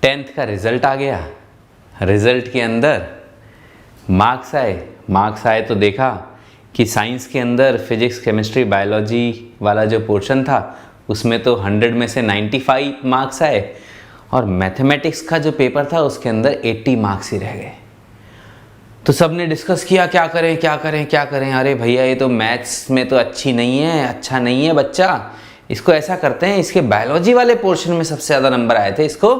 10th का result आ गया। Result के अंदर मार्क्स आए तो देखा कि साइंस के अंदर फिजिक्स, केमिस्ट्री, बायोलॉजी वाला जो पोर्शन था उसमें तो 100 में से 95 मार्क्स आए, और मैथमेटिक्स का जो पेपर था उसके अंदर 80 मार्क्स ही रह गए। तो सब ने डिस्कस किया क्या करें क्या करें क्या करें। अरे भैया ये तो मैथ्स में तो अच्छा नहीं है बच्चा, इसको ऐसा करते हैं, इसके बायोलॉजी वाले पोर्शन में सबसे ज़्यादा नंबर आए थे, इसको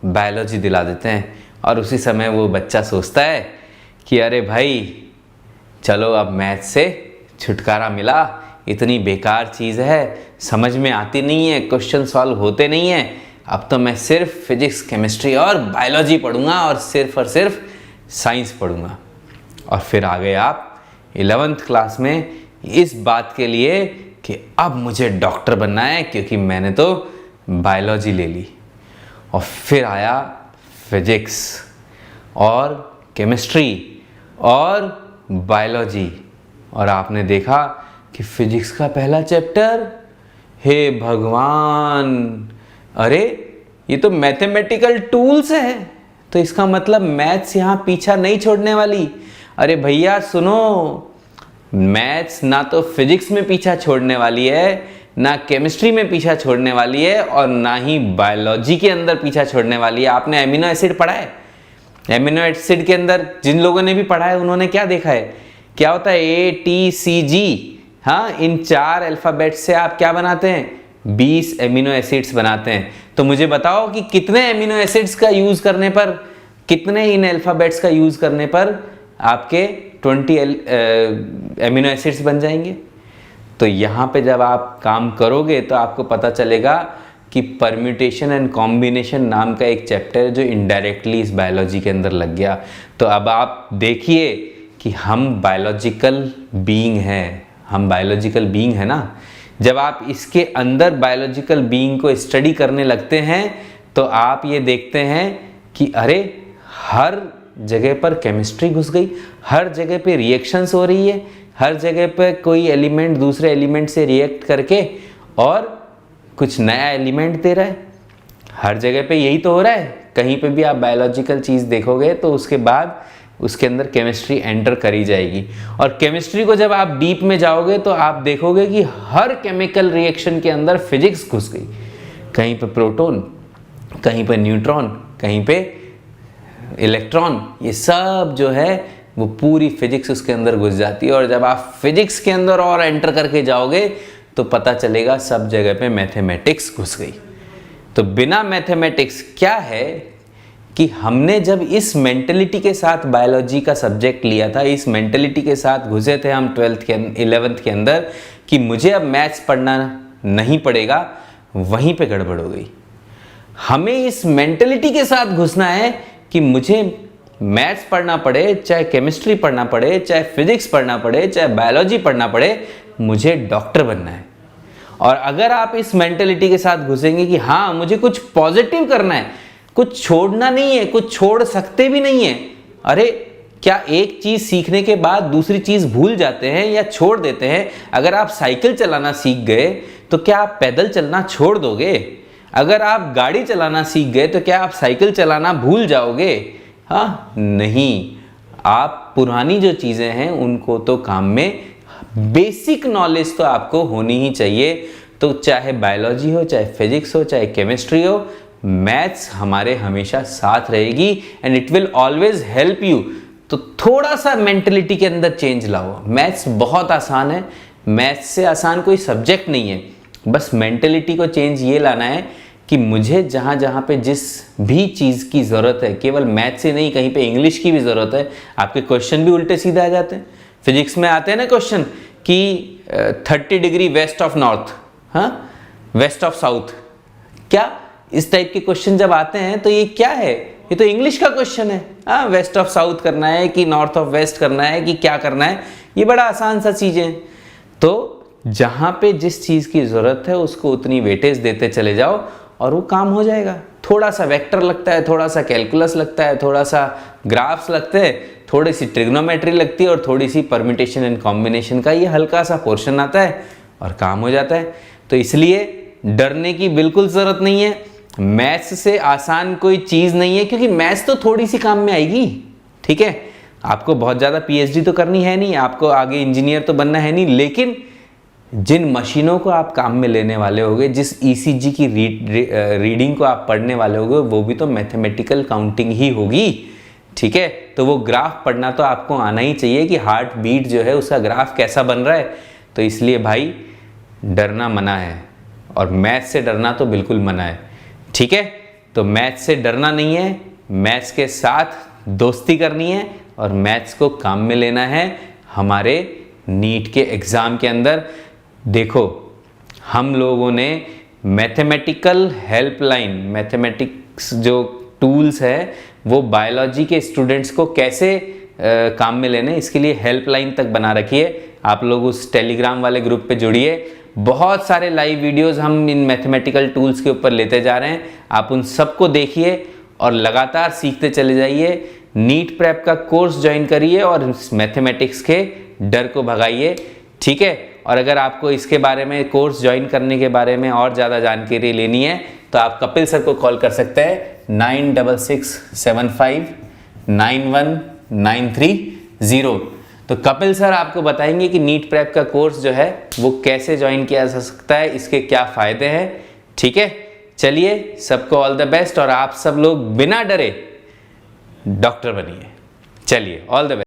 बायोलॉजी दिला देते हैं। और उसी समय वो बच्चा सोचता है कि अरे भाई चलो अब मैथ्स से छुटकारा मिला, इतनी बेकार चीज़ है, समझ में आती नहीं है, क्वेश्चन सॉल्व होते नहीं है, अब तो मैं सिर्फ फिजिक्स, केमिस्ट्री और बायोलॉजी पढ़ूंगा और सिर्फ साइंस पढ़ूंगा। और फिर आ गए आप 11th क्लास में इस बात के लिए कि अब मुझे डॉक्टर बनना है क्योंकि मैंने तो बायोलॉजी ले ली। और फिर आया फिजिक्स और केमिस्ट्री और बायोलॉजी, और आपने देखा कि फिजिक्स का पहला चैप्टर, हे भगवान, अरे ये तो मैथमेटिकल टूल्स है, तो इसका मतलब मैथ्स यहाँ पीछा नहीं छोड़ने वाली। अरे भैया सुनो, मैथ्स ना तो फिजिक्स में पीछा छोड़ने वाली है, ना केमिस्ट्री में पीछा छोड़ने वाली है, और ना ही बायोलॉजी के अंदर पीछा छोड़ने वाली है। आपने एमिनो एसिड पढ़ा है? एमिनो एसिड के अंदर जिन लोगों ने भी पढ़ा है उन्होंने क्या देखा है, क्या होता है ATCG, हाँ, इन 4 अल्फ़ाबेट से आप क्या बनाते हैं, 20 एमिनो एसिड्स बनाते हैं। तो मुझे बताओ कि कितने एमिनो एसिड्स का यूज करने पर, कितने इन अल्फ़ाबेट्स का यूज करने पर आपके 20 एमिनो एसिड्स बन जाएंगे। तो यहाँ पे जब आप काम करोगे तो आपको पता चलेगा कि परम्यूटेशन एंड कॉम्बिनेशन नाम का एक चैप्टर जो इनडायरेक्टली इस बायोलॉजी के अंदर लग गया। तो अब आप देखिए कि हम बायोलॉजिकल बीइंग हैं, हम बायोलॉजिकल बीइंग है ना। जब आप इसके अंदर बायोलॉजिकल बीइंग को स्टडी करने लगते हैं तो आप ये देखते हैं कि अरे हर जगह पर केमिस्ट्री घुस गई, हर जगह पे रिएक्शंस हो रही है, हर जगह पे कोई एलिमेंट दूसरे एलिमेंट से रिएक्ट करके और कुछ नया एलिमेंट दे रहा है। हर जगह पे यही तो हो रहा है। कहीं पे भी आप बायोलॉजिकल चीज़ देखोगे तो उसके बाद उसके अंदर केमिस्ट्री एंटर करी जाएगी। और केमिस्ट्री को जब आप डीप में जाओगे तो आप देखोगे कि हर केमिकल रिएक्शन के अंदर फिजिक्स घुस गई। कहीं पे प्रोटॉन, कहीं पे न्यूट्रॉन, कहीं पे इलेक्ट्रॉन, ये सब जो है वो पूरी फिजिक्स उसके अंदर घुस जाती है। और जब आप फिजिक्स के अंदर और एंटर करके जाओगे तो पता चलेगा सब जगह पे मैथमेटिक्स घुस गई। तो बिना मैथमेटिक्स क्या है कि हमने जब इस मेंटलिटी के साथ बायोलॉजी का सब्जेक्ट लिया था, इस मेंटलिटी के साथ घुसे थे हम 11th के अंदर कि मुझे अब मैथ्स पढ़ना नहीं पड़ेगा, वहीं पे गड़बड़ हो गई। हमें इस मेंटलिटी के साथ घुसना है कि मुझे मैथ्स पढ़ना पड़े, चाहे केमिस्ट्री पढ़ना पड़े, चाहे फिजिक्स पढ़ना पड़े, चाहे बायोलॉजी पढ़ना पड़े, मुझे डॉक्टर बनना है। और अगर आप इस मेंटलिटी के साथ घुसेंगे कि हाँ मुझे कुछ पॉजिटिव करना है, कुछ छोड़ना नहीं है, कुछ छोड़ सकते भी नहीं है। अरे क्या एक चीज़ सीखने के बाद दूसरी चीज़ भूल जाते हैं या छोड़ देते हैं? अगर आप साइकिल चलाना सीख गए तो क्या आप पैदल चलना छोड़ दोगे? अगर आप गाड़ी चलाना सीख गए तो क्या आप साइकिल चलाना भूल जाओगे? हाँ नहीं, आप पुरानी जो चीज़ें हैं उनको तो काम में, बेसिक नॉलेज तो आपको होनी ही चाहिए। तो चाहे बायोलॉजी हो, चाहे फिजिक्स हो, चाहे केमिस्ट्री हो, मैथ्स हमारे हमेशा साथ रहेगी and it will always help you. तो थोड़ा सा मेंटलिटी के अंदर चेंज लाओ। मैथ्स बहुत आसान है, मैथ्स से आसान कोई सब्जेक्ट नहीं है। बस मेंटलिटी को चेंज ये लाना है कि मुझे जहाँ जहाँ पे जिस भी चीज़ की ज़रूरत है, केवल मैथ्स ही नहीं, कहीं पे इंग्लिश की भी ज़रूरत है। आपके क्वेश्चन भी उल्टे सीधे आ जाते हैं। फिजिक्स में आते हैं ना क्वेश्चन कि 30 डिग्री वेस्ट ऑफ नॉर्थ, हाँ वेस्ट ऑफ साउथ, क्या इस टाइप के क्वेश्चन जब आते हैं तो ये क्या है? ये तो इंग्लिश का क्वेश्चन है। हाँ, वेस्ट ऑफ साउथ करना है कि नॉर्थ ऑफ वेस्ट करना है कि क्या करना है, ये बड़ा आसान सा चीज़ें। तो जहाँ पे जिस चीज़ की ज़रूरत है उसको उतनी वेटेज देते चले जाओ और वो काम हो जाएगा। थोड़ा सा वेक्टर लगता है, थोड़ा सा कैलकुलस लगता है, थोड़ा सा ग्राफ्स लगते हैं, थोड़ी सी ट्रिग्नोमेट्री लगती है और थोड़ी सी परम्यूटेशन एंड कॉम्बिनेशन का ये हल्का सा पोर्शन आता है और काम हो जाता है। तो इसलिए डरने की बिल्कुल ज़रूरत नहीं है। मैथ्स से आसान कोई चीज़ नहीं है, क्योंकि मैथ्स तो थोड़ी सी काम में आएगी, ठीक है। आपको बहुत ज़्यादा पीएचडी तो करनी है नहीं, आपको आगे इंजीनियर तो बनना है नहीं, लेकिन जिन मशीनों को आप काम में लेने वाले होगे, जिस ईसीजी की रीडिंग को आप पढ़ने वाले होगे, वो भी तो मैथमेटिकल काउंटिंग ही होगी, ठीक है। तो वो ग्राफ पढ़ना तो आपको आना ही चाहिए कि हार्ट बीट जो है उसका ग्राफ कैसा बन रहा है। तो इसलिए भाई डरना मना है, और मैथ से डरना तो बिल्कुल मना है, ठीक है। तो मैथ से डरना नहीं है, मैथ्स के साथ दोस्ती करनी है और मैथ्स को काम में लेना है हमारे नीट के एग्ज़ाम के अंदर। देखो, हम लोगों ने मैथमेटिकल हेल्पलाइन, मैथमेटिक्स जो टूल्स है वो बायोलॉजी के स्टूडेंट्स को कैसे काम में लेने, इसके लिए हेल्पलाइन तक बना रखी है। आप लोग उस टेलीग्राम वाले ग्रुप पे जुड़िए, बहुत सारे लाइव वीडियोस हम इन मैथमेटिकल टूल्स के ऊपर लेते जा रहे हैं। आप उन सबको देखिए और लगातार सीखते चले जाइए। नीट प्रेप का कोर्स ज्वाइन करिए और मैथमेटिक्स के डर को भगाइए, ठीक है। और अगर आपको इसके बारे में, कोर्स ज्वाइन करने के बारे में और ज़्यादा जानकारी लेनी है तो आप कपिल सर को कॉल कर सकते हैं 9667591930। तो कपिल सर आपको बताएंगे कि नीट प्रेप का कोर्स जो है वो कैसे ज्वाइन किया जा सकता है, इसके क्या फ़ायदे हैं, ठीक है। चलिए, सबको ऑल द बेस्ट, और आप सब लोग बिना डरे डॉक्टर बनिए। चलिए, ऑल द बेस्ट।